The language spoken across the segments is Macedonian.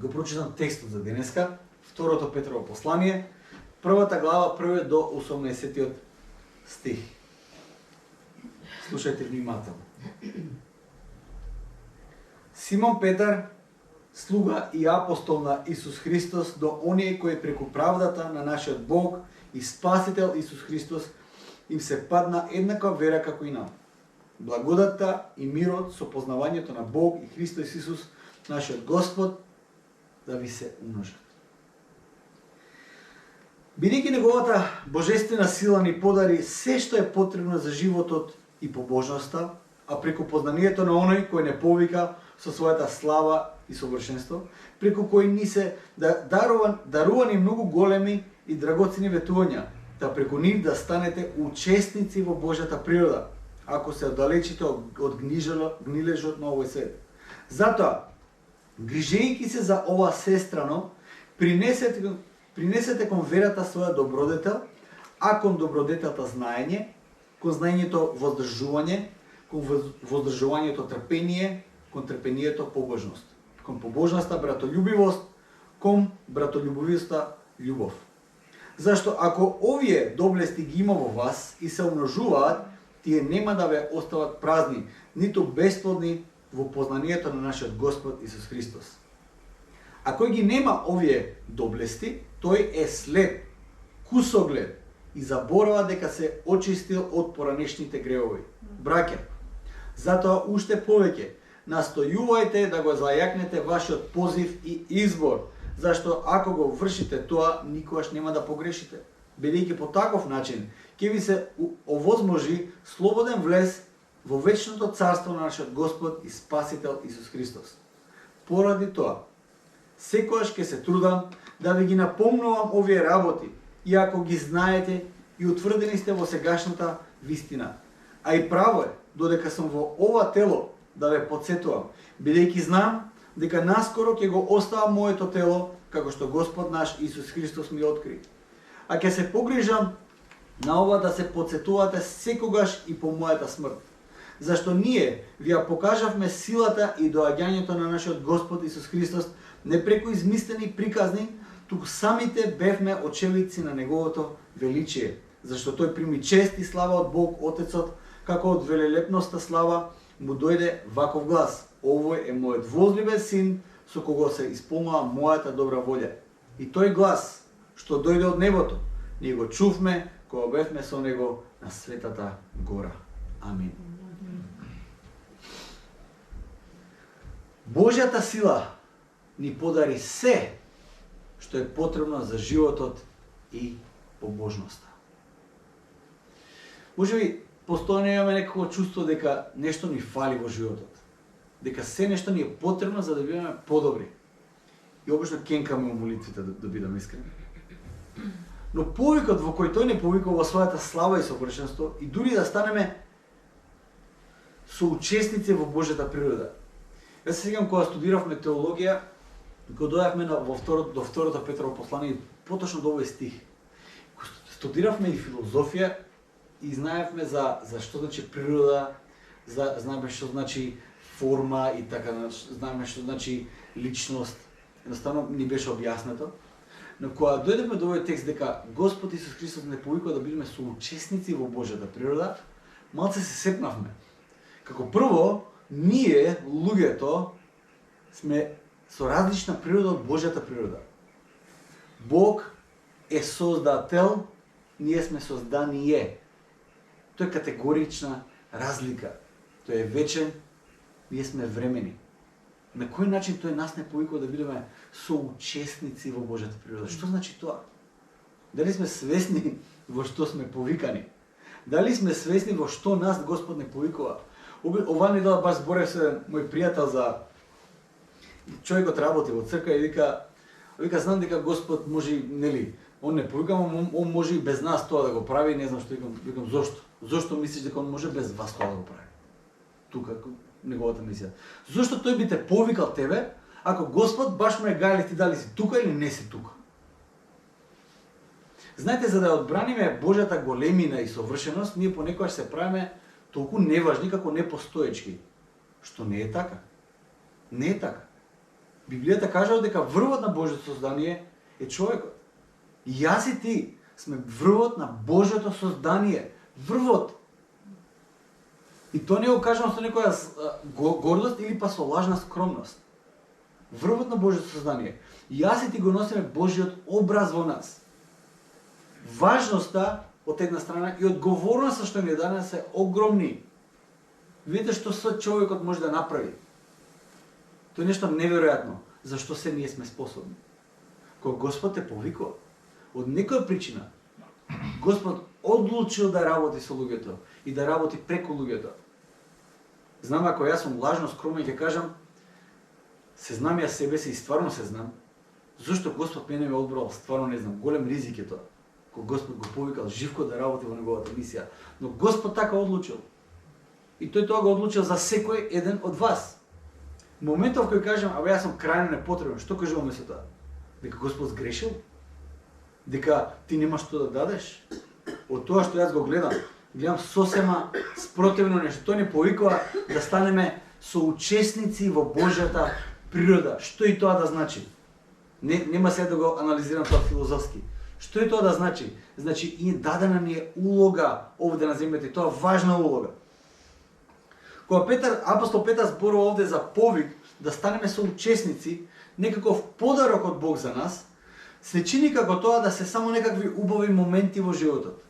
го прочитам текстот за денеска, второто Петрово послание, првата глава, 1 до 18 стих. Слушајте внимателно. Симон Петар, слуга и апостол на Исус Христос, до оние кои преку правдата на нашиот Бог и Спасител Исус Христос им се падна еднаква вера како и нам. Благодата и мирот со познавањето на Бог и Христос Исус, нашиот Господ, да ви се умножат. Бидејќи неговата божествена сила ни подари се што е потребно за животот и побожноста, а преку познанието на оној кој не повика со својата слава и совршенство, преку кој ни се дарувани многу големи и драгоцени ветувања, да преку нив да станете учесници во Божјата природа, ако се оддалечите од гнилежот на овој свет. Затоа, грижејќи се за ова сестрано, принесете кон верата своја добродетел, а кон добродетелта знаење, кон знаењето воздржување, кон воздржувањето трпение, кон трпението побожност, кон побожноста братолюбивост, кон братолюбивоста љубов. Зашто ако овие доблести ги има во вас и се умножуваат, тие нема да ве остават празни, ниту бесплодни во познанието на нашиот Господ Исус Христос. А кој ги нема овие доблести, тој е слеп, кусоглед и заборава дека се очистил од поранешните гревови. Браќа, затоа уште повеќе настојувајте да го зајакнете вашиот позив и избор, зашто ако го вршите тоа, никогаш нема да погрешите. Бидејќи по таков начин ќе ви се овозможи слободен влез во вечното царство на нашиот Господ и Спасител Исус Христос. Поради тоа, секогаш ќе се трудам да ви ги напомнувам овие работи, иако ги знаете и утврдени сте во сегашната вистина. А и право е, додека сум во ова тело, да ве подсетувам, бидејќи знам дека наскоро ќе го оставам моето тело, како што Господ наш Исус Христос ми откри. А ќе се погрижам на ова да се подсетувате секогаш и по мојата смрт. Зашто ние ви ја покажавме силата и доаѓањето на нашиот Господ Исус Христос не преку измислени приказни, туку самите бевме очевидци на Неговото величие, зашто тој прими чест и слава од Бог Отецот, како од велелепноста слава му дојде ваков глас: овој е мојот возлюбен син, со кого се исполнува мојата добра волја. И тој глас што дојде од небото, ние го чувме кога бевме со него на светата гора. Амин. Божјата сила ни подари се што е потребно за животот и побожноста. Можеби постојано имаме некако чувство дека нешто ни фали во животот. Дека се нешто ни е потребно за да бидеме подобри. И обично кенкаме во молитвите, да бидам искрен. Но повикот во кој тој не повикува во својата слава и совршенство, и дури да станеме соучесници во Божјата природа. Јас се сеќавам кога студиравме теологија, кога дојавме до второто Петрово послание, поточно до овој стих. Студиравме и филозофија и знаевме за што значи природа, знаеме што значи форма и така, знаеме што значи личност. Едноставно ни беше објаснето. Но кога дојдевме до овој текст дека Господ Исус Христос не повикува да бидеме соучесници во Божјата природа, малце се сепнавме. Како прво, ние, луѓето, сме со различна природа од Божјата природа. Бог е создател, ние сме создание. Тоа е категорична разлика. Тој е вечен, ние сме времени. На кој начин тој нас не повикува да бидеме соучесници во Божјата природа? Што значи тоа? Дали сме свесни во што сме повикани? Дали сме свесни во што нас Господ не повикува? Ова не дава баш зборев се мој пријател за човекот работи во црква и вика знам дека Господ може, нели, он не повика, он може и без нас тоа да го прави, не знам што викам зошто? Зошто мислиш дека он може без вас тоа да го прави? Тука неговата мисија. Зошто тој би те повикал тебе, ако Господ баш ме гајле ти дали си тука или не си тука? Знаете, за да одбраниме Божјата големина и совршеност, ние понекогаш се правиме толку неважни како непостоечки. Што не е така. Не е така. Библијата кажа дека врвот на Божјото создание е човекот. И јас и ти сме врвот на Божјото создание. Врвот. И тоа не го кажам со некоја гордост или па со лажна скромност. Врвот на Божјото создание. И јас и ти го носиме Божјиот образ во нас. Важноста од една страна и одговорноста што ни е дадена се огромни. Видите што со човекот може да направи. Тоа е нешто неверојатно. Зашто се ние сме способни. Кога Господ те повикува, од некоја причина, Господ одлучил да работи со луѓето и да работи преку луѓето. Знам, ако јас сум лажно скромен, ќе кажам, се знам јас себе си и стварно се знам, зашто Господ мене ме одбрал, стварно не знам, голем ризик е тоа. Кога Господ го повикал Живко да работи во неговата мисија. Но Господ така одлучил. И тој тоа го одлучил за секој еден од вас. Моментов кој кажам, абе јас сум крајно непотребен, што кажуваме со тоа? Дека Господ сгрешил? Дека ти немаш што да дадеш? Од тоа што јас го гледам сосема спротивно нешто. Тој не повикува да станеме соучесници во Божјата природа. Што и тоа да значи? Нема сега да го анализирам тоа филозофски. Што е тоа да значи? Значи и дадена ни е улога овде на земјата, и тоа важна улога. Кога апостол Петар зборува овде за повик да станеме соучесници, некаков подарок од Бог за нас, се чини како тоа да се само некакви убави моменти во животот.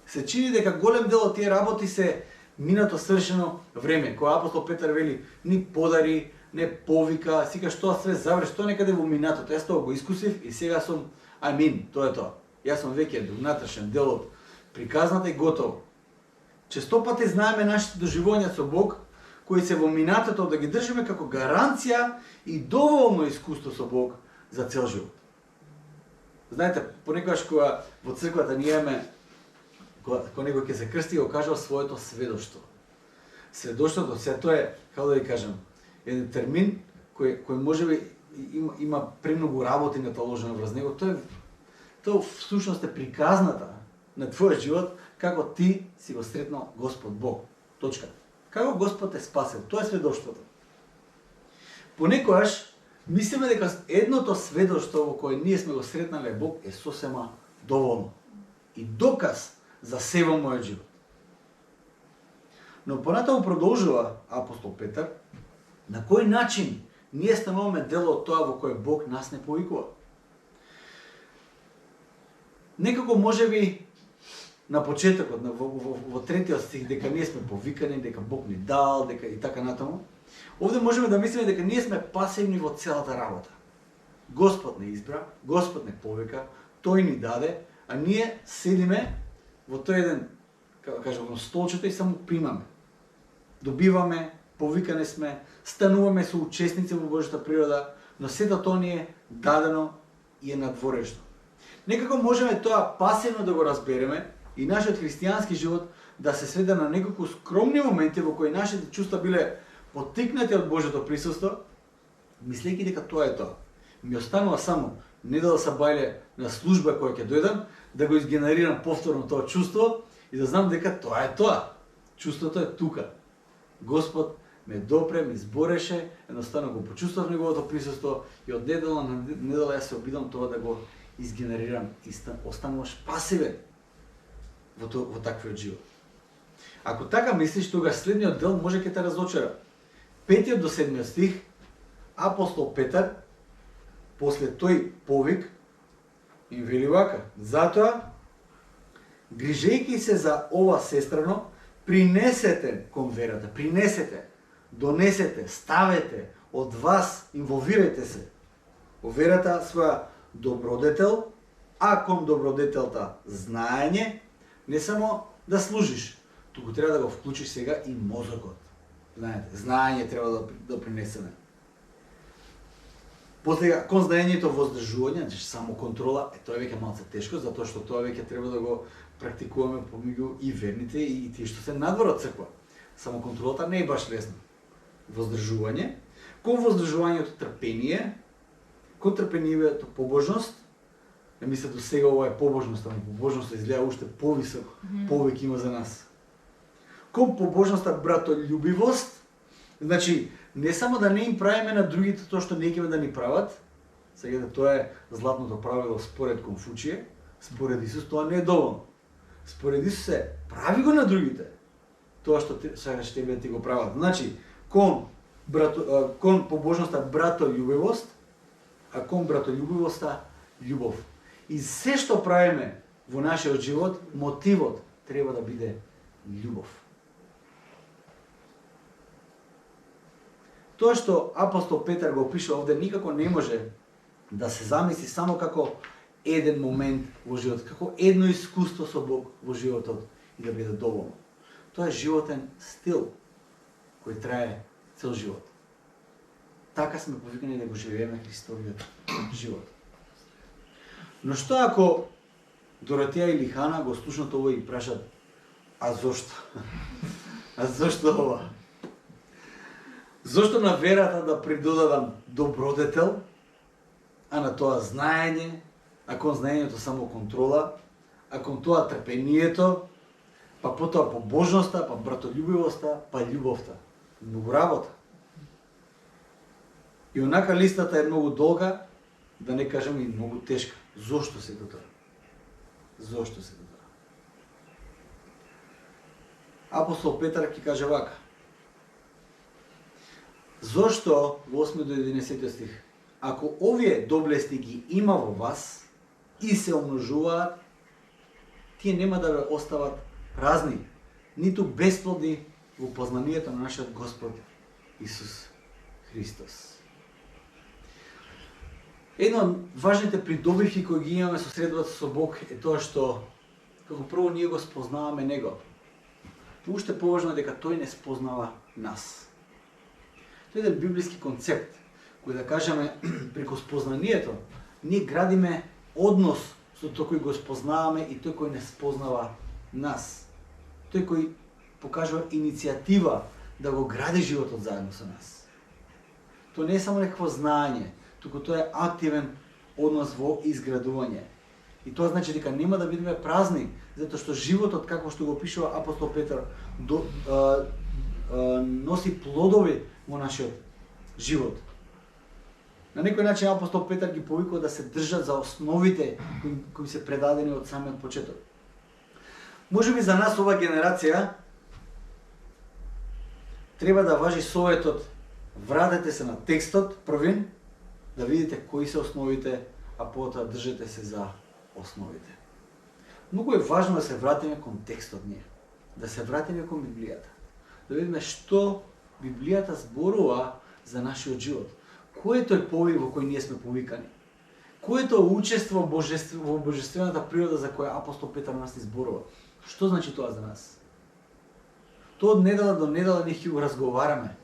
Се чини дека голем дел од тие работи се минато свршено време. Кога апостол Петар вели ни подари, не повика, сикаш тоа све заврши, тоа некаде во минатото. Јас тоа го искусив и сега сум амин, тоа е тоа. Јас сум веќе внатрешен дел од приказната и готово. Често пати знаеме нашите доживувања со Бог, кои се во минатото да ги држиме како гаранција и доволно искуство со Бог за цел живот. Знаете, понекогаш кога во црквата ние имаме, кога некој ќе се крсти, го кажал своето сведоштво. Сведоштвото, се тоа е, како да ви кажам, еден термин кој можеби има премногу работи наталожено врз него. Тоа всушност е приказната на твојот живот, како ти си го сретнал Господ Бог. Точка. Како Господ те спасил. Тоа е сведоштвото. Понекогаш мислиме дека едното сведоштво во кое ние сме го сретнале Бог е сосема доволно и доказ за се во мојот живот. Но понатаму продолжува апостол Петар на кој начин ние стануваме дел од тоа во кое Бог нас не повикува. Некако можеби на почетокот, во третиот стих, дека ние сме повикани, дека Бог ни дал, дека и така натаму. Овде можеме да мислиме дека ние сме пасивни во целата работа. Господ не избра, Господ не повика, Тој ни даде, а ние седиме во тој еден, како да кажам, столчето и само примаме. Добиваме, повикани сме, стануваме со учесници во Божјата природа, но сето тоа ни е дадено и е надворешно. Некако можеме тоа пасивно да го разбереме и нашиот христијански живот да се сведе на неколку скромни моменти во кои нашите чувства биле поттикнати од Божјото присуство, мислејќи дека тоа е тоа. Ми останува само недела сабајле на служба која ќе дојдам, да го изгенерирам повторно тоа чувство и да знам дека тоа е тоа. Чувството е тука. Господ ме допре, ме избореше, едноставно го почувствав неговото присуство и од недела на недела јас се обидам тоа да го изгенерирам и остануваш пасивен во таквиот живот. Ако така мислиш, тогаш следниот дел може ќе те разочара. 5 до 7 стих, апостол Петар, после тој повик, им вели вака: затоа, грижејќи се за ова сестрано, принесете кон верата, донесете, ставете од вас, инволвирајте се во верата своја добродетел, а кон добродетелта знаење, не само да служиш, туку треба да го вклучиш сега и мозокот. Знаете, знаење треба да принесеме. После кон знаењето воздржување, значи само контрола, тоа е веќе малце тешко, затоа што тоа веќе треба да го практикуваме помеѓу и верните и тие што се надвор од црква. Само контролата не е баш лесна. Воздржување, кон воздржувањето трпение, кон трпението побожност. Не мисля до сега ова е побожност, ама побожноста изгледа уште повисок повик има за нас. Кон побожноста братолюбивост, значи Не само да не им правиме на другите тоа што не ќе да ни прават, сега тоа е златното правило според Конфуција, според Исус тоа не е доволно. Според Исус е прави го на другите. Тоа што сакаш тебе ти го прават. Значи, кон побожноста братолюбивост, а кон братолюбивоста љубов. И се што правиме во нашиот живот, мотивот треба да биде љубов. Тоа што апостол Петар го пише овде никако не може да се замисли само како еден момент во животот, како едно искуство со Бог во животот и да биде доволно. Тоа е животен стил кој трае цел живот. Така сме повикани да го живееме Христовиот живот. Но што ако Доротеја или Хана го слушнат ово и прашат: а зошто? А зошто ова? Зошто на верата да придодадам добродетел, а на тоа знаење, а кон знаењето само контрола, а кон тоа трпението, па потоа побожноста, па братолюбивоста, па љубовта. Многу работа. И онака листата е многу долга, да не кажам и многу тешка. Зошто се тоа? Зошто се тоа? Апостол Петар ќе каже вака: зошто, во 8 до 11 стих, ако овие доблести ги има во вас и се умножуваат, тие нема да ве остават празни, ниту бесплодни во познанието на нашиот Господ Исус Христос. Едно од важните придобивки кои ги имаме со средбата со Бог е тоа што како прво ние го спознаваме Него. Уште поважно е дека Тој не спознава нас. Тоа е еден библиски концепт кој да кажеме преку спознанието ние градиме однос со тој кој го спознаваме и тој кој не спознава нас. Тој кој покажува иницијатива да го гради животот заедно со нас. Тоа не е само некакво знаење, туку тоа е активен однос во изградување. И тоа значи дека нема да бидеме празни, затоа што животот, како што го пишува апостол Петар, носи плодови во нашиот живот. На некој начин апостол Петар ги повикува да се држат за основите кои се предадени од самиот почеток. Можеби за нас ова генерација треба да важи советот: вратете се на текстот првин, да видите кои се основите, а потоа држете се за основите. Многу е важно да се вратиме кон текстот ние, да се вратиме кон Библијата, да видиме што Библијата зборува за нашиот живот. Кој е тој повик во кој ние сме повикани? Кој е тоа учество во божествената природа за која апостол Петар нас изборува? Што значи тоа за нас? Тоа од недела до недела ние ќе го разговараме,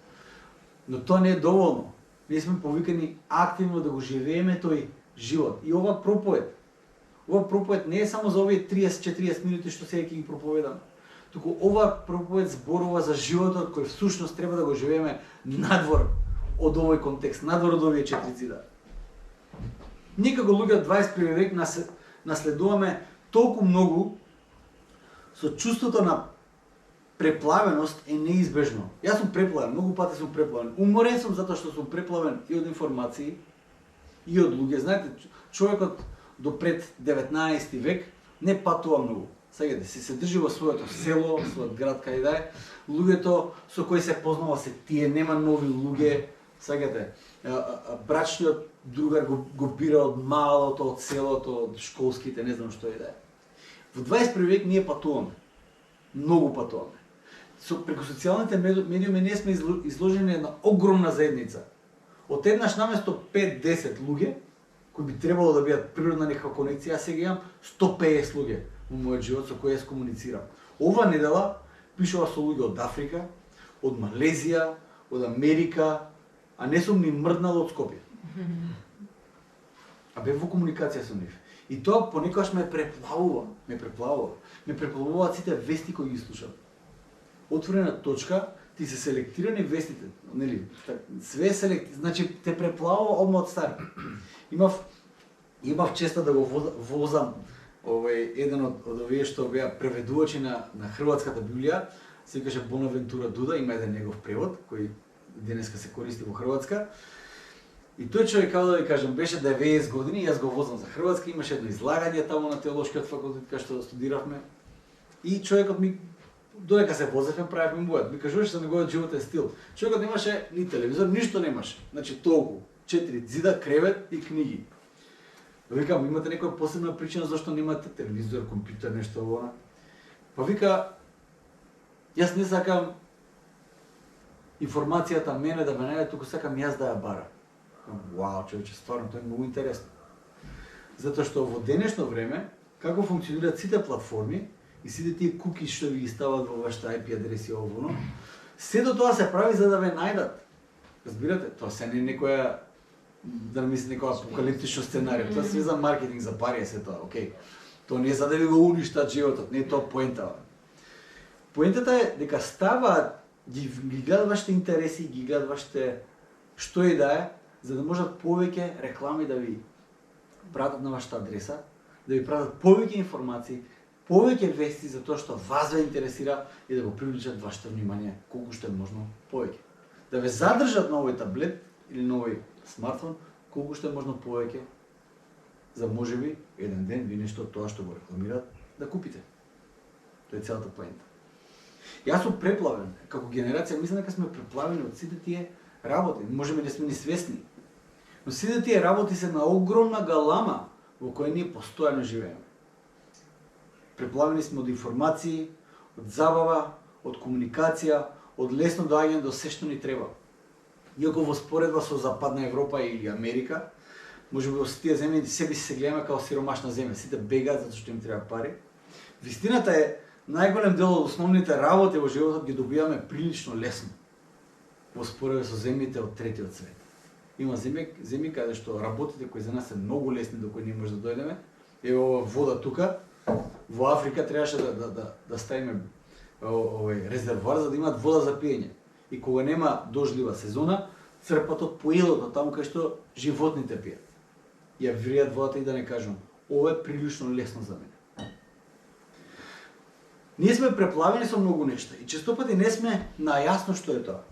но тоа не е доволно. Ние сме повикани активно да го живееме тој живот. И ова проповед не е само за овие 30-40 минути што сега ќе ги проповедам. Туку ова проповед зборува за животот кој всушност треба да го живееме надвор од овој контекст, надвор од овие 4 зида. Ние како луѓе од 21 век наследуваме толку многу со чувството на преплавеност е неизбежно. Јас сум преплавен, многу пати сум преплавен. Уморен сум затоа што сум преплавен и од информации и од луѓе. Знаете, човекот до пред 19 век не патува многу. Сега се држи во своето село, својот град кај да е. Луѓето со кои се познава се тие, нема нови луѓе. Сегате, брачниот другар го бира од малото, од селото, од школските, не знам што е да е. Во 21 век ние патуваме. Многу патуваме. Преку социјалните медиуми ние сме изложени на огромна заедница. Од еднаш наместо 5-10 луѓе, кои би требало да бидат природна некаква конекција, аз сега имам 150 луѓе во мојот живот со кои јас комуницирам. Ова недела пишува со луѓе од Африка, од Малезија, од Америка, а не сум ни мрднал од Скопје. А бев во комуникација со нив. И тоа понекогаш ме преплавува. Ме преплавуваат сите вести кои ги слушам. Отворена точка, ти се селектирани вестите, нели? Све значи те преплавува одма од старт. Имав честа да го возам еден од овие што беа преведувачи на хрватската Библија, се каже Бонавентура Дуда, има еден негов превод кој денеска се користи во Хрватска. И тој човек, како да ви кажам, беше 90 години, јас го возам за Хрватска, имаше едно излагање таму на теолошкиот факултет кај што студиравме. И човекот ми додека се возевме, правевме мујат. Ми кажуваше за неговиот животен стил. Човекот немаше ни телевизор, ништо немаше. Значи толку, 4 зида, кревет и книги. Викам, имате некоја посебна причина зашто немате телевизор, компјутер, нешто ово. Па вика, јас не сакам информацијата мене да ме најде, туку сакам јас да ја барам. Вау, човече, стварно, тоа е многу интересно. Затоа што во денешно време, како функционираат сите платформи и сите тие куки што ви ги стават во вашите IP адреси овоно, сето тоа се прави за да ве најдат. Разбирате? Тоа се не некоја, да не мисли некоја апокалиптично сценарио. Тоа се за маркетинг, за пари се тоа, окей. Тоа не е за да ви го уништат животот, не е тоа поентава. Поентата е дека ставаат, ги гледат вашите интереси, ги гледат вашите што и да е, за да можат повеќе реклами да ви пратат на вашата адреса, да ви пратат повеќе информации, повеќе вести за тоа што вас ве интересира и да го привлечат вашето внимание колку што е можно повеќе. Да ве задржат на овој таблет или на овој смартфон колку што е можно повеќе, за можеби еден ден ви нешто од тоа што го рекламираат да купите. Тоа е целата поента. Јас сум преплавен, како генерација, мислам дека сме преплавени од сите тие работи, можеби не сме ни свесни. Но сите тие работи се на огромна галама во која ние постојано живееме. Преплавени сме од информации, од забава, од комуникација, од лесно доаѓање до се што ни треба. Иако во споредба со Западна Европа или Америка, можеби во тие земји себе се гледаме како сиромашна земја, сите бегаат затоа што им треба пари. Вистината е, најголем дел од основните работи во животот ги добиваме прилично лесно во споредба со земјите од третиот свет. Има земји каде што работите кои за нас се многу лесни до кои ние може да дојдеме. Ево ова вода тука, во Африка требаше да ставиме овој резервоар за да имаат вода за пиење. И кога нема дождлива сезона, црпат од поилото таму кај што животните пијат. Ја вријат водата и да не кажам, ова е прилично лесно за мене. Ние сме преплавени со многу нешта и често пати не сме најасно што е тоа.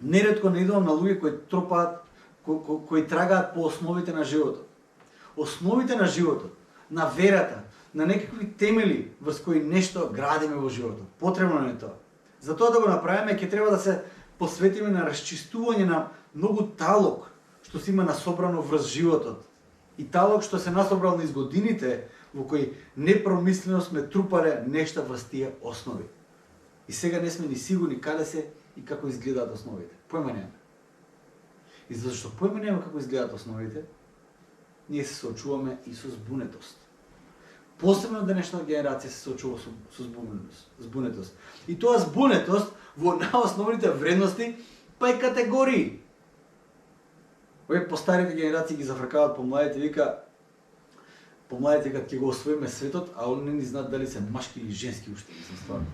Неретко наидувам на луѓе кои тропаат, кои трагаат по основите на животот. Основите на животот, на верата, на некакви темели врз кои нешто градиме во животот. Потребно не е тоа. За тоа да го направиме, ќе треба да се посветиме на расчистување на многу талок што се има насобрано врз животот. И талок што се насобрал низ годините во кои непромислено сме трупале нешта врз тие основи. И сега не сме ни сигурни каде се и како изгледаат основите. Појма немаме. И зашто појма немаме како изгледаат основите, ние се соочуваме и со збунетост. Посебно денешната генерација се соочува со збунетост. И тоа збунетост во најосновните вредности, па и категории. Овие постарите генерации ги зафркаваат по младите, вика по младите кога ќе го освоиме светот, а они не знаат дали се машки или женски уште, мислам стварно.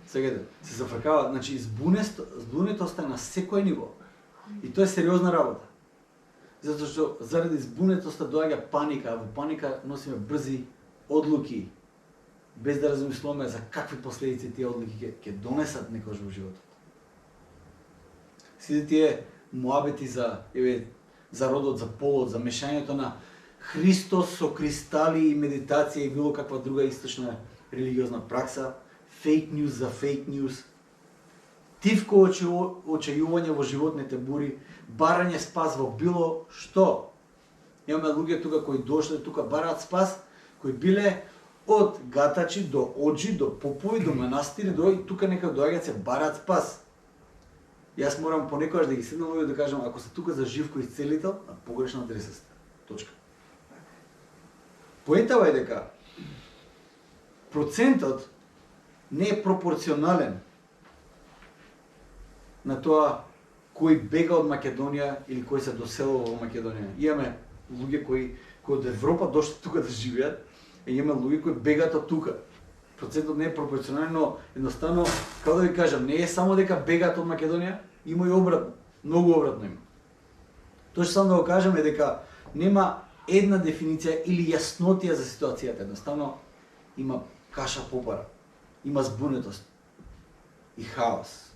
Сега се зафркаваат, значи збунетост е на секој ниво. И тоа е сериозна работа. Затоа што заради збунетоста доаѓа паника, а во паника носиме брзи одлуки, без да размислуваме за какви последици тие одлуки ќе донесат некош во животот. Сите тие муабети за родот, за полот, за мешањето на Христос со кристали и медитација и било каква друга источна религиозна пракса, фейк ньюс за фейк ньюс, тивко очајување во животните бури, барање спас во било што. Имаме луѓе тука кои дошле тука бараат спас, кои биле од гатачи до оџи, до попови, до манастири, до тука нека доаѓаат се бараат спас. Јас морам понекогаш да ги седнам луѓе да кажам, ако сте тука за Живко исцелител, на погрешна адреса сте. Точка. Поентава е дека процентот не е пропорционален на тоа кој бега од Македонија или кој се доселува во Македонија. Имаме луѓе кои од Европа дошли тука да живеат, и имаме луѓе кои бегаат од тука. Процентот не е пропорционален, но едноставно, како да ви кажам, не е само дека бегаат од Македонија, има и обратно, многу обратно има. Тоа што сам да го кажам е дека нема една дефиниција или јаснотија за ситуацијата, едноставно има каша попара, има збунетост и хаос.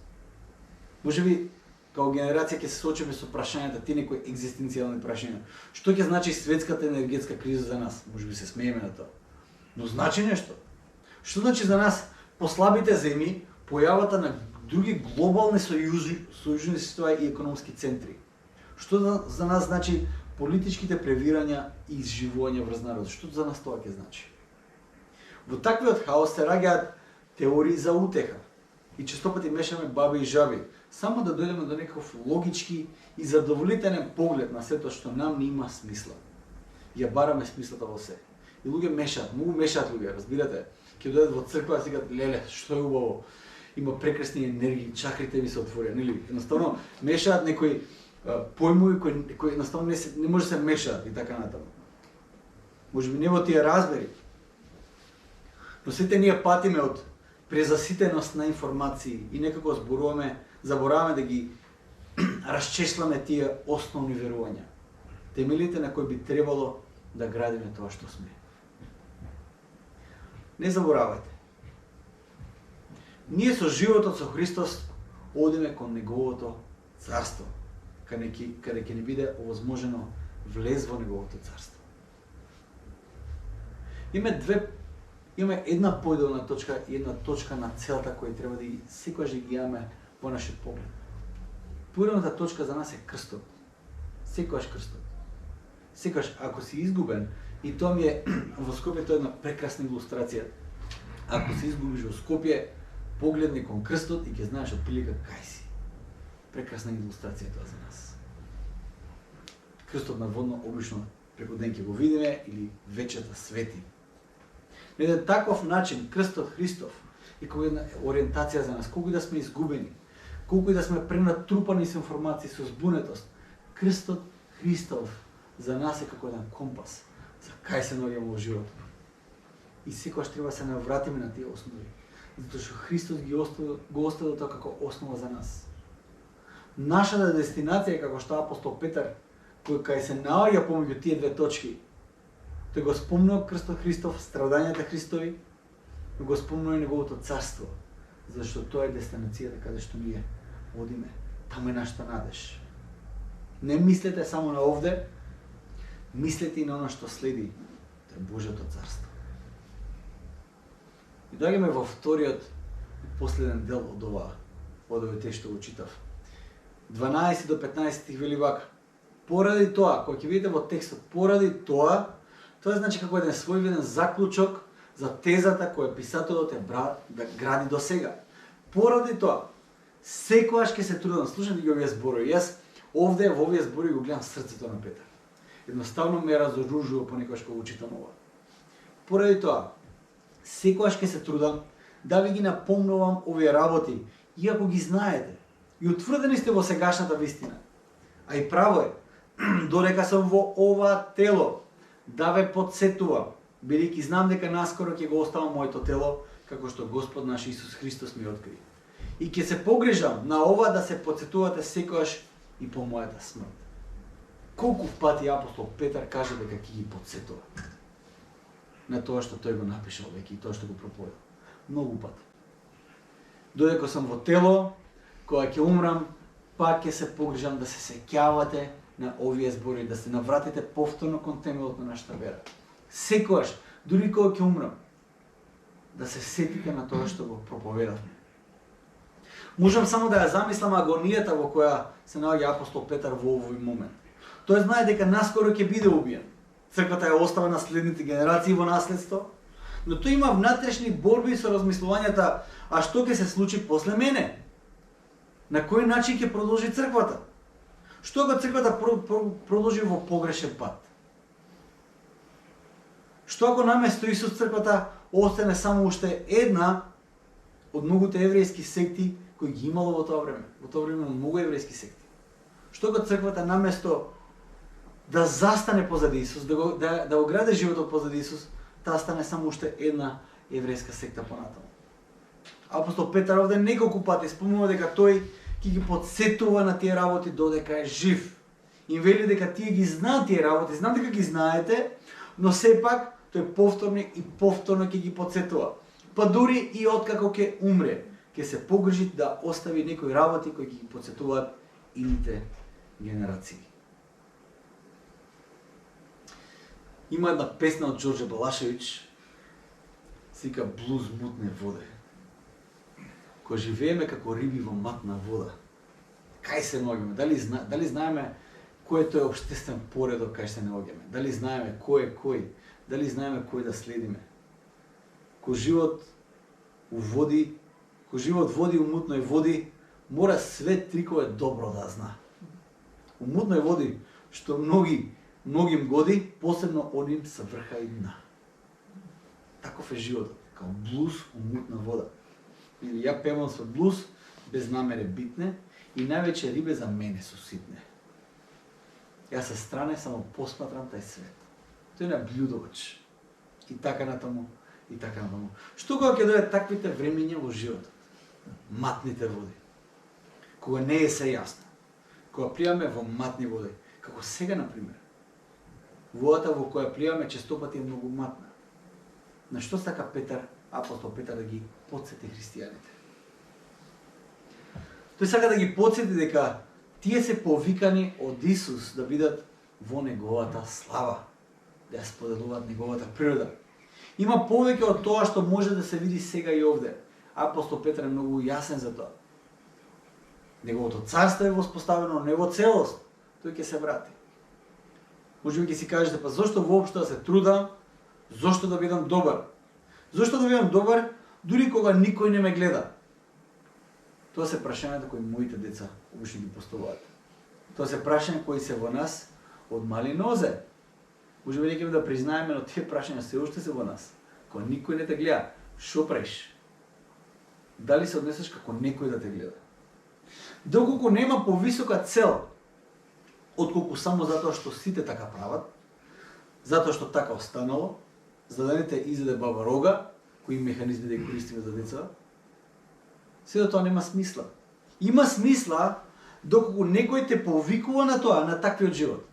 Можеби као генерација ќе се соочиме со прашањата, тие некои екзистенцијални прашања. Што ќе значи светската енергетска криза за нас? Може би се смееме на тоа. Но значи нешто. Што значи за нас послабите земји, појавата на други глобални сојузници и економски центри? Што за нас значи политичките превирања и изживување врз народ? Што за нас тоа ќе значи? Во таквиот хаос се раѓаат теории за утеха. И често пати мешаме баби и жаби, само да дојдеме до некаков логички и задоволителен поглед на сето што нам не има смисла. Ја бараме смислата во се. И луѓе мешаат, многу мешаат луѓе, разбирате? Ќе дојдат во црква и си кажат, леле, што е убаво, има прекрасни енергии, чакрите ми се отворија, нели? Едноставно мешаат некои појмови кои едноставно не може да се мешаат и така натаму. Може би не во тие разбери. Но сите ние патиме од презаситеност на информации и некако забораваме да ги расчесламе тие основни верувања. Темелите на кои би требало да градиме тоа што сме. Не заборавајте. Ние со животот со Христос одиме кон Неговото царство, каде ќе ни биде овозможено влез во Неговото царство. Има една појделна точка и една точка на целта која треба да ги секогаш ги имаме во нашиот поглед. Појделната точка за нас е крстот. Секогаш крстот. Секогаш ако си изгубен, и тоа ми е во Скопје тоа е една прекрасна илустрација. Ако се изгубиш во Скопје, погледни кон крстот и ќе знаеш отприлика кај си. Прекрасна илустрација тоа за нас. Крстот наводно обично преку ден ќе го видиме или вечерта свети. На еден таков начин крстот Христов е како една ориентација за нас, колку и да сме изгубени, колку и да сме пренатрупани со информации, со збунетост, крстот Христов за нас е како еден компас за кај се наоѓаме во животот. И секогаш треба да се навратиме на тие основи, затоа што Христос го оставил тоа како основа за нас. Нашата дестинација е како што апостол Петар, кој кај се наоѓа помеѓу тие две точки, тој го спомнува крстот Христов, страдањата Христови, но го спомнува и Неговото царство, зашто тоа е дестинацијата каде што ние одиме. Таму е нашата надеж. Не мислете само на овде, мислете и на оно што следи, тоа е Божјото царство. И доаѓаме во вториот и последен дел од овој текст што го читав. 12 до 15 стих вели вака: поради тоа, кој ќе видите во текстот, поради тоа, тоа значи како еден својвиден заклучок за тезата која писателот е да гради до сега. Поради тоа, секогаш ќе се трудам, слушате ги овие зборови. Јас овде во овие зборови го гледам срцето на Петар. Едноставно ме разоружува понекогаш кога го читам ова. Поради тоа, секогаш ќе се трудам да ви ги напомнувам овие работи, иако ги знаете и утврдени сте во сегашната вистина. А и право е, додека сум во ова тело, да ве подсетувам, бидејќи знам дека наскоро ќе го оставам моето тело, како што Господ наш Исус Христос ми откри. И ќе се погрижам на ова да се подсетувате секогаш и по мојата смрт. Колку пати апостол Петар каже дека ќе ги подсетува на тоа што тој го напишал веќе и тоа што го проповедал. Многу пати. Додека сум во тело, кога ќе умрам, пак ќе се погрижам да се сеќавате на овие збори, да се навратите повторно кон темелот на нашата вера. Секогаш, дури кога ќе умрам, да се сетите на тоа што го проповедавме. Можам само да ја замислам агонијата во која се наоѓа апостол Петар во овој момент. Тој знае дека наскоро ќе биде убиен. Црквата ја остава на следните генерации во наследство, но тој има внатрешни борби со размислувањата, а што ќе се случи после мене? На кој начин ќе продолжи црквата? Што ако црквата продолжи во погрешен пат? Што ако наместо Исус црквата остане само уште една од многуте еврејски секти кои ги имало во тоа време? Во тоа време многу еврејски секти. Што ако црквата наместо да застане позади Исус, да го граде животот позади Исус, таа стане само уште една еврејска секта понатаму? Апостол Петар овде неколку пати спомнува дека тој ќе ги подсетува на тие работи додека е жив. Им вели дека тие ги знаат тие работи, знам дека ги знаете, но сепак тој повторно и повторно ќе ги подсетува. Па дури и откако ќе умре, ќе се погрижи да остави некои работи кои ќе ги подсетуваат ините генерации. Има една песна од Ѓорđe Балашевиќ, се вика Блуз мутне воде. Кога живееме како риби во матна вода, кај се наоѓаме? Дали знаеме кој е тој општествен поредок кај се наоѓаме? Дали знаеме кој е кој? Дали знаеме кој да следиме? Кој живот води у мутној води, мора све трикове добро да зна. У мутној води, што многим годи, посебно оним се врха и дна. Таков е животот, као блуз у мутна вода. Или ја певам со блуз, без намере битне, и највеќе рибе за мене су ситне. Јас се стране само посматрам тај свет. Тој е наблюдувач. И така натаму, и така натаму. Што кога ќе дојдат таквите времиња во животот? Матните води. Кога не е се јасно. Кога плivаме во матни води, како сега например. Водата во која плivаме честопати е многу матна. На што сака апостол Петар да ги потсети христијаните? Тој сака да ги потсети дека тие се повикани од Исус да бидат во неговата слава, да ја споделуваат неговата природа. Има повеќе од тоа што може да се види сега и овде. Апостол Петар е многу јасен за тоа. Неговото царство е воспоставено не во целост, тој ќе се врати. Може би ќе си кажете, па зошто воопшто да се трудам, зошто да бидам добар? Зошто да бидам добар, дури кога никој не ме гледа? Тоа се прашањата кои моите деца обично ги поставуваат. Тоа се прашања кои се во нас од мали нозе. Може би некој да признаеме, но тие прашања се уште се во нас. Кога никој не те гледа, шо правиш? Дали се однесеш како некој да те гледа? Доколку нема повисока цел, отколку само затоа што сите така прават, затоа што така останало, за да не те изеде баба рога, кои механизми да ги користиме за деца, се до тоа нема смисла. Има смисла доколку некој те повикува на тоа, на таквиот живот.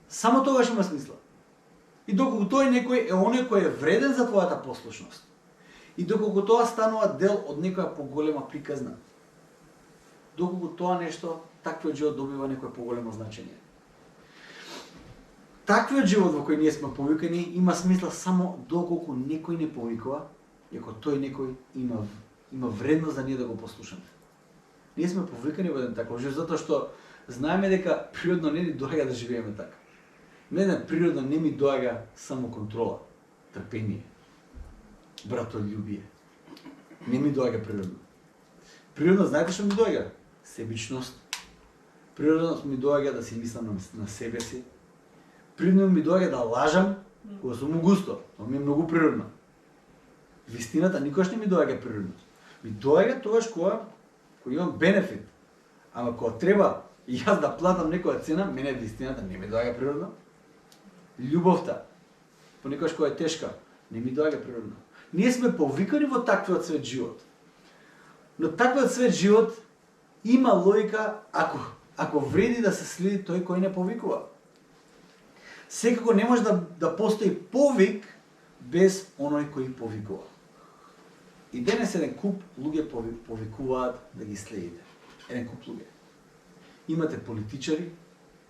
Само тогаш има смисла. И доколку тој некој е оној кој е вреден за твојата послушност. И доколку тоа станува дел од некоја поголема приказна. Доколку тоа нешто, таквиот живот добива некој поголемо значење. Таквиот живот во кој ние сме повикани има смисла само доколку некој не повикува, и ако тој некој има вредност за ние да го послушаме. Ние сме повикани во еден таков живот, затоа што знаеме дека природно не ни доаѓа да живееме така. Мене природно не ми доаѓа само контрола, трпение, братолюбие. Не ми доаѓа природно. Природно знаете што ми доаѓа? Себичност. Природно ми доаѓа да си мислам на себе си. Природно ми доаѓа да лажам кога сум густо. Тоа ми е многу природно. Вистината никош не ми доаѓа природно. Ми доаѓа тогаш кога имам бенефит. Ама кога треба и јас да платам некоја цена, мене вистината не ми доаѓа природно. Љубовта, понекогаш кога е тешка, не ми доаѓа природно. Ние сме повикани во таквиот свет живот. Но таквиот свет живот има логика ако вреди да се следи тој кој не повикува. Секако не може да постои повик без оној кој повикува. И денес еден куп луѓе повикуваат да ги следите. Еден куп луѓе. Имате политичари,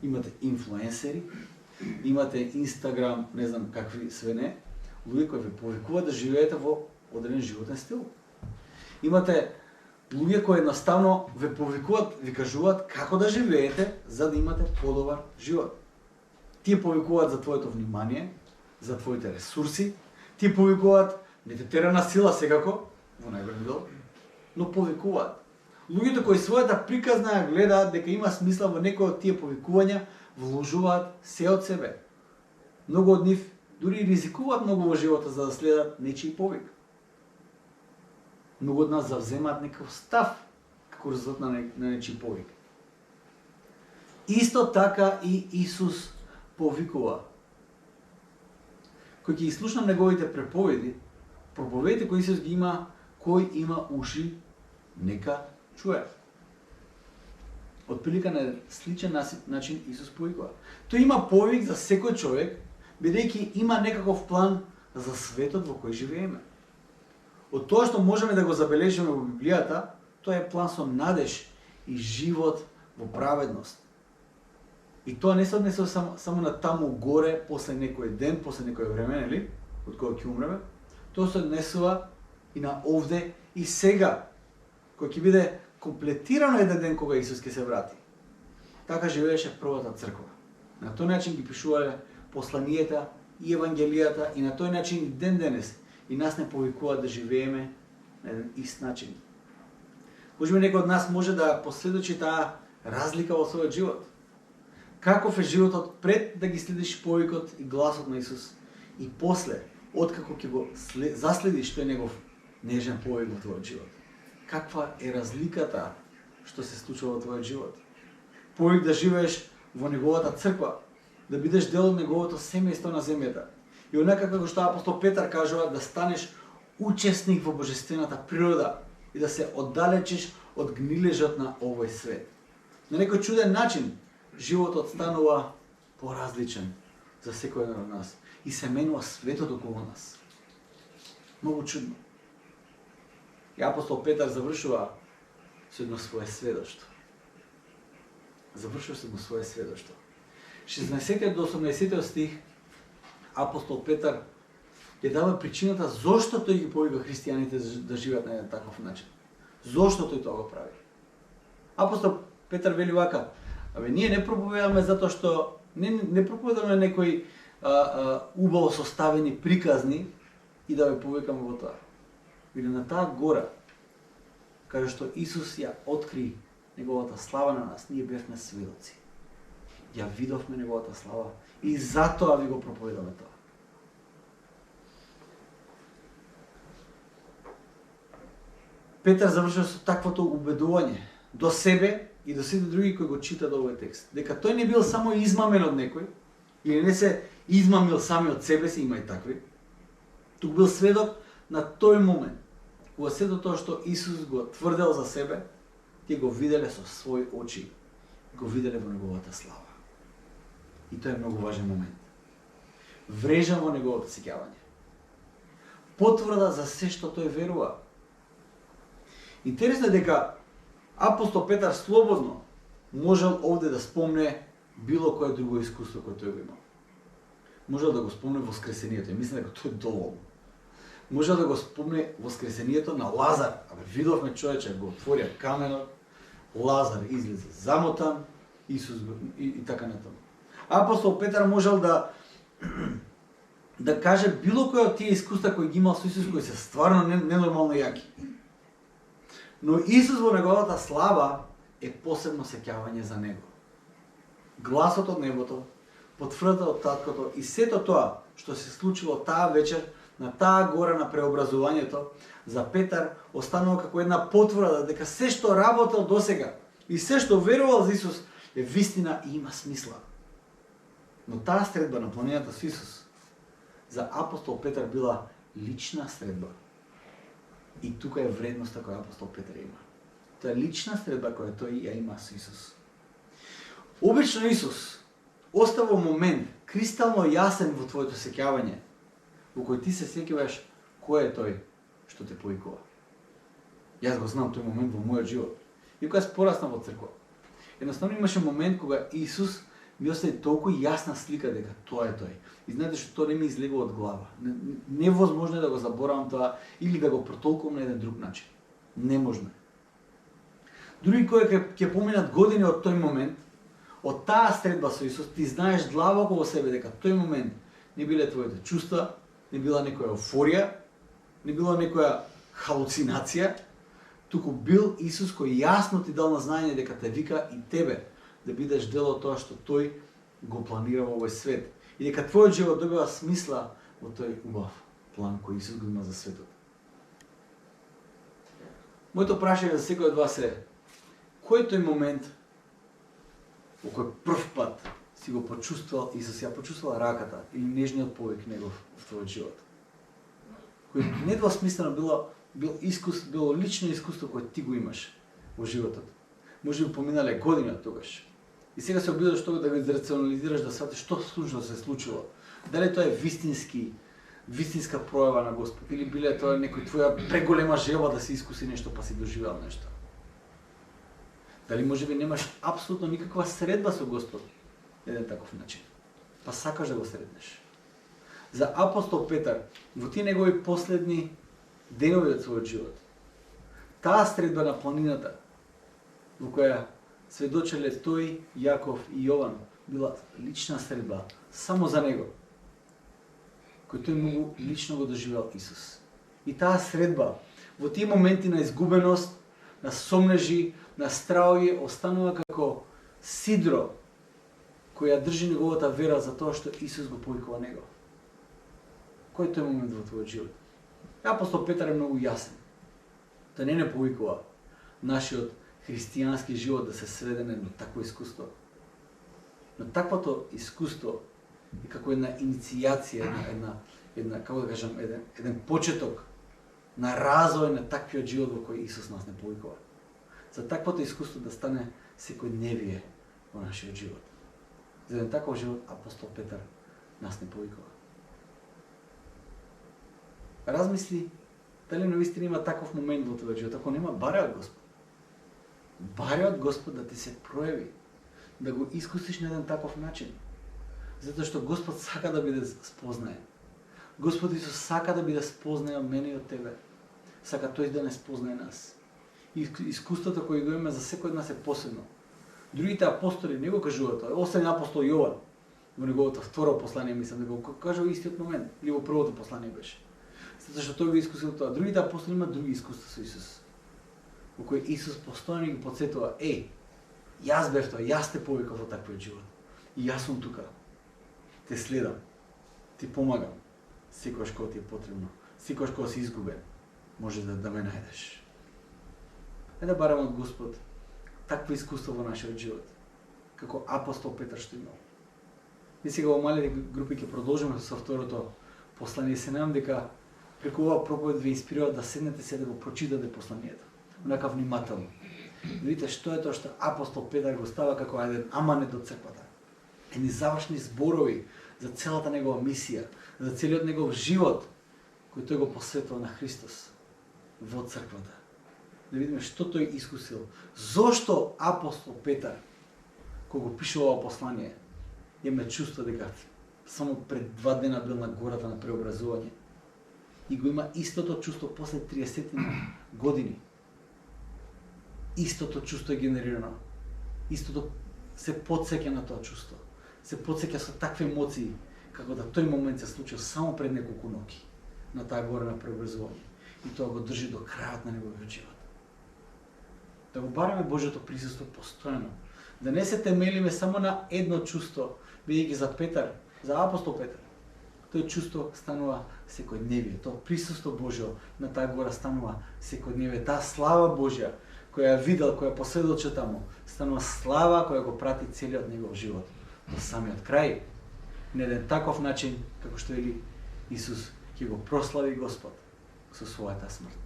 имате инфлуенсери, имате Инстаграм, не знам какви све не, луѓе кои ве повикуваат да живеете во одреден животен стил. Имате луѓе кои едноставно ве повикуваат, ви кажуваат како да живеете за да имате подобар живот. Тие повикуваат за твоето внимание, за твоите ресурси, тие повикуваат, не те тера на сила секако, во најголем дел, но повикуваат. Луѓето кои својата приказна гледаат дека има смисла во некој од тие повикувања, вложуваат се од себе. Многу од нив дури ризикуваат многу во живота за да следат нечиј повик. Многу од нас завземаат некој став како резултат на нечиј повик. Исто така и Исус повикува. Кој ќе слушнам неговите проповедите кои Исус ги има, кој има уши, нека чуе. Отприлика на сличен начин Исус повикува. Тој има повик за секој човек, бидејќи има некаков план за светот во кој живееме. Од тоа што можеме да го забележиме во Библијата, тоа е план со надеж и живот во праведност. И тоа не се однесува само на таму горе, после некој ден, после некој време, нели? Од кога ќе умреме. Тоа се однесува и на овде и сега, кој ќе биде комплетирано еден ден кога Исус ќе се врати. Така живееше првата црква. На тој начин ги пишувале посланијата и евангелијата и на тој начин и ден денес и нас не повикуваат да живееме на еден ист начин. Можеби некој од нас може да последочи таа разлика во својот живот. Каков е животот пред да ги следиш повикот и гласот на Исус и после, откако ќе го заследиш тој негов нежен повик во твојот живот. Каква е разликата што се случува во твојот живот? Повик да живееш во неговата црква, да бидеш дел од неговото семејство на земјата. И онака како што апостол Петар кажува, да станеш учесник во божествената природа и да се оддалечиш од гнилежот на овој свет. На некој чуден начин животот станува поразличен за секој еден од нас и се менува светот околу нас. Многу чудно. И апостол Петар завршува со едно свое сведоштво. Завршува со едно свое сведоштво. 16 до 18 стих апостол Петар ја дава причината зошто тој ги повика христијаните да живеат на еден таков начин. Зошто тој тоа го прави? Апостол Петар вели вака: ние не проповедаме затоа што не проповедаме некои убаво составени приказни и да ве повикаме во тоа. Или на таа гора, каде што Исус ја откри неговата слава на нас, ние бевме сведоци. Ја видовме неговата слава и затоа ви го проповедаме тоа. Петар завршува со таквото убедување до себе и до сите други кои го читаат овој текст, дека тој не бил само измамен од некој, или не се измамил сами од себе си, има и такви, тук бил сведок на тој момент, кога сето тоа што Исус го тврдел за себе, тие го виделе со своји очи, го виделе во неговата слава. И тоа е многу важен момент. Врежан во неговото сеќавање. Потврда за се што тој верува. Интересно е дека апостол Петар слободно можел овде да спомне било кое друго искуство кое тој го имал. Можел да го спомне воскресението, и мислам дека тоа е доволно. Можел да го спомне воскресението на Лазар. Абе, видовме човече, го отворија каменот, Лазар излезе замотан, Исус го, и така натаму. Апостол Петар можел да каже било кој од тие искуства кои ги имал со Исус, кои се стварно ненормално јаки. Но Исус во неговата слава е посебно сеќавање за него. Гласот од небото, потврдата од таткото и сето тоа што се случило таа вечер на таа гора на преобразувањето, за Петар останува како една потврда дека се што работел досега и се што верувал за Исус е вистина и има смисла. Но таа средба на планината со Исус за апостол Петар била лична средба. И тука е вредноста која апостол Петар има. Тоа е лична средба која тој ја има со Исус. Обично Исус остава момент кристално јасен во твоето сеќавање, во кој ти се сеќаваш кој е тој што те повикува. Јас го знам тој момент во мојот живот. И кога јас пораснав во црква, едноставно имаше момент кога Исус ми остави толку јасна слика дека тоа е тој. И знаете што тоа не ми излегува од глава. Невозможно е да го заборавам тоа или да го протолкувам на еден друг начин. Неможно е. Други кои ќе поминат години од тој момент, од таа средба со Исус, ти знаеш длабоко во себе дека тој момент не биле твоите чувства, не била некоја еуфорија, не била некоја халуцинација, туку бил Исус кој јасно ти дал на знаење дека те вика и тебе да бидеш дел од тоа што тој го планира во овој свет и дека твојот живот добива смисла во тој убав план кој Исус го има за светот. Моето прашање за секој од вас е: кој е тој момент во кој прв пат си го почувствувал Исус, ја почувствувал раката или нежниот повик негов во твојот живот? Кој недвосмислено било лично искуство кое ти го имаш во животот. Може би поминале години од тогаш. И сега се обидуваш тоа да го израционализираш, да сватиш што случно се случило. Дали тоа е вистинска пројава на Господ или биле тоа некој твоја преголема желба да се искуси нешто па си доживеал нешто. Дали можеби немаш апсолутно никаква средба со Господ на еден таков начин, па сакаш да го сретнеш. За апостол Петар, во тие негови последни денови од својот живот, таа средба на планината, во која сведочеле тој, Јаков и Јован, била лична средба само за него, кој тој многу лично го доживел Исус. И таа средба, во тие моменти на изгубеност, на сомнежи, на страови, останува како сидро кој ја држи неговата вера за тоа што Исус го повикува него. Кој е тој момент во твојот живот? Апостол Петар е многу јасен. Да не повикува нашиот христијански живот да се сведе на едно такво искуство. Но таквото искуство е како една иницијација, една како да кажам, еден почеток на развој на таквиот живот во кој Исус нас не повикува. За таквото искуство да стане секојдневие во нашиот живот. За еден таков живот апостол Петар нас не повикува. Размисли дали навистина има таков момент во твојот живот, ако нема, барај од Господ. Барај од Господ да ти се прояви, да го искусиш на еден таков начин. Затоа што Господ сака да биде спознаен. Господ Исус сака да биде спознаен од мене и од тебе. Сака тој да не спознае нас. И искуството кој го имаме за секој од нас е посебно. Другите апостоли не го кажуваат тоа. Освен апостол Јован во неговото второ послание, мислам да го кажа во истиот момент, или во првото послание беше. Затоа што тој го искусил тоа. Другите апостоли имаат други искуства со Исус, во кој Исус постојано ги потсетува: јас бев тоа, јас те повикав во таквиот живот. И јас сум тука. Те следам. Ти помагам. Секогаш кога ти е потребно. Секогаш кога си изгубен, може да ме најдеш. Да бараме од Господ такво искуство во нашиот живот, како апостол Петар што имал. И сега во малите групи ќе продолжиме со второто послание. Се надам дека преку оваа проповед ви инспирира да седнете се да го прочитате посланието. Онака внимателно. Видите што е тоа што апостол Петар го става како еден аманет до црквата. Едни завршни зборови за целата негова мисија, за целиот негов живот, кој тој го посветува на Христос во црквата. Да видиме што тој искусил. Зошто апостол Петар, кога го пишува ова послание, имаме чувство дека само пред 2 дена бил на гората на преобразување и го има истото чувство после 30 години. Истото чувство е генерирано. Истото се потсеќа на тоа чувство. Се потсеќа со такви емоции, како да тој момент се случил само пред неколку ноќи на таа гора на преобразување. И тоа го држи до крајот на неговиот живот. Да го бараме Божјото присуство постојано. Да не се темелиме само на едно чувство, бидејќи за Петар, за апостол Петар, тој чувство станува секојдневие. Тоа присуство Божјо на таа гора станува секојдневие. Таа слава Божја која ја видел, која последоче таму, станува слава која го прати целиот негов живот до самиот крај. На еден таков начин, како што вели Исус, ќе го прослави Господ со својата смрт.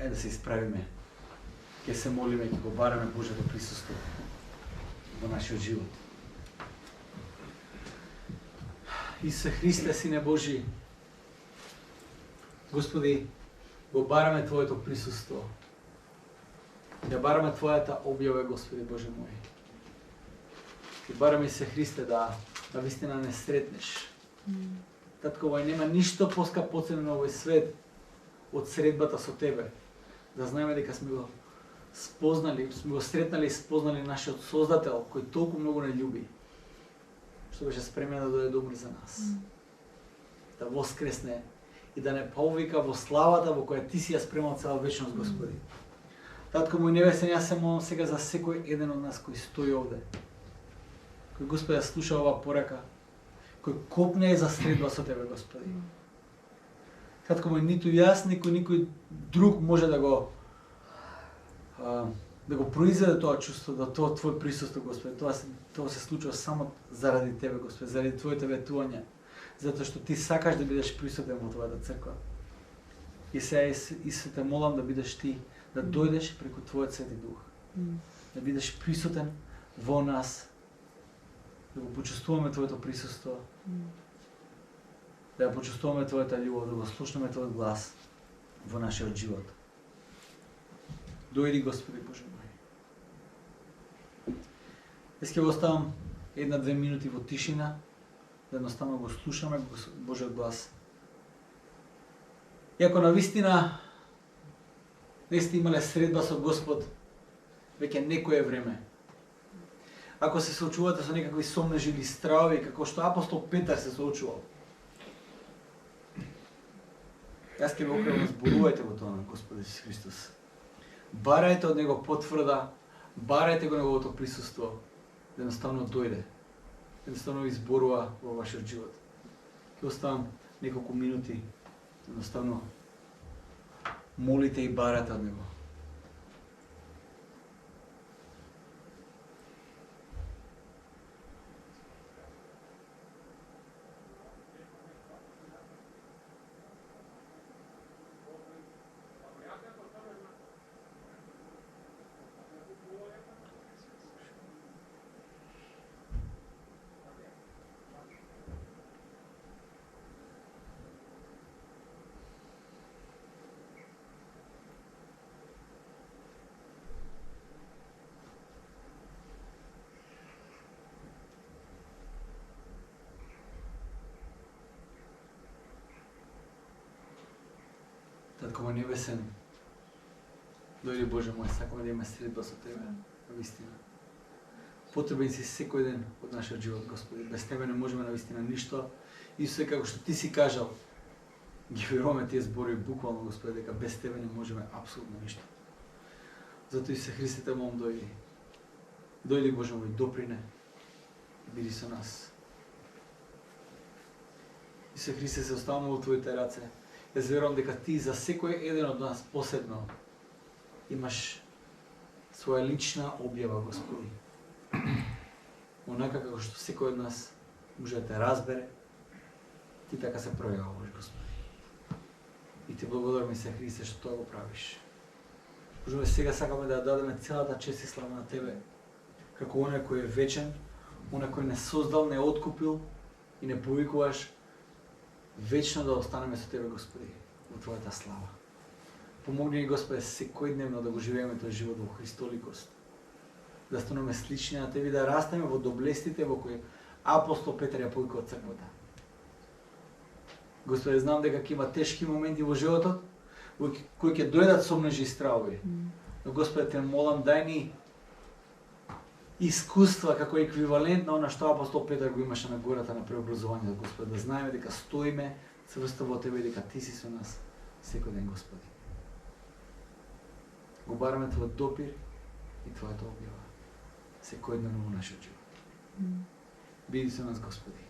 Да се исправиме, ќе се молиме, ќе го бараме Божјото присуство во нашиот живот. Исусе Христе, Сине Божи, Господи, го бараме Твоето присуство. Ја бараме Твојата објава, Господи Боже мој. Ќе бараме се Христе да вистина не сретнеш. Татко мој, нема ништо поскапоцено на овој свет од средбата со Тебе. Да знаеме дека сме го спознали, сме го сретнали и спознали нашиот Создател, кој толку многу не љуби, што беше спремен да дојде да умре за нас. Да воскресне и да не повика во славата во која Ти си ја спремал цела вечност, Господи. Татко мој небесен, јас се молам сега за секој еден од нас кој стои овде, кој, Господи, слуша оваа порака, кој копне за средба со Тебе, Господи. Татко мој, ниту јас, никој друг може да го произведе тоа чувство, да тоа Твое присуство, Господи. Тоа се случува само заради Тебе, Господи, заради Твоите ветувања, затоа што Ти сакаш да бидеш присутен во Твојата црква. И сега се те молам да бидеш Ти, да дојдеш преку Твојот Свети Дух, да бидеш присутен во нас, да го почувствуваме Твоето присуство, да ја почувствуваме Твојата љубов, да го слушнеме Твојот глас во нашиот живот. Дојди, Господи Боже мој. Јас ќе оставам 1-2 минути во тишина, да едноставно го слушаме Божиот глас. Иако навистина не сте имале средба со Господ веќе некое време. Ако се соочувате со некакви сомнежи или стравови, како што апостол Петар се соочувал, јас ќе ве окревам, зборувајте во тоа на Господ Исус Христос. Барајте од Него потврда, барајте го Неговото присуство, да едноставно дојде, едноставно ви зборува во вашиот живот. Ќе оставам неколку минути, едноставно молите и барате од Него. Татко мој небесен, дојди Боже мој, сакаме да имаме средба со Тебе, навистина. Потребен си секој ден од нашиот живот, Господи. Без Тебе не можеме навистина ништо. Исусе, како што Ти си кажал, ги веруваме тие зборови буквално, Господи, дека без Тебе не можеме апсолутно ништо. Затоа Исусе Христе, те молам, дојди. Дојди Боже мој, доприне. Биди со нас. Исусе Христе, се оставаме во Твоите раце. Јас верувам дека Ти за секој еден од нас посебно имаш своја лична објава, Господи. Онака како што секој од нас може да те разбере, Ти така се пројавуваш, Господи. И Ти благодарам, се Христе, што тоа го правиш. Боже, сега сакаме да дадеме целата чест и слава на Тебе, како оној кој е вечен, оној кој не создал, не откупил и не повикуваш, вечно да останеме со Тебе, Господи, во Твојата слава. Помогни ни, Господи, секојдневно да го живееме тој живот во Христоликост. Да станеме слични на Тебе, да растеме во доблестите во кои апостол Петар ја повика од црквата. Господи, знам дека ќе има тешки моменти во животот, кои ќе дојдат сомнежи и стравови. Но, Господи, те молам, дај ни искуства како еквивалент на она што апостол Петар го имаше на гората на преобразувањето, Господи, да знаеме дека стоиме цврсто во Тебе и дека Ти си со нас секој ден, Господи. Го бараме Твојот допир и Твојата објава секој ден во нашиот живот. Биди со нас, Господи.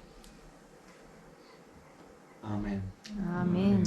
Амен. Amen.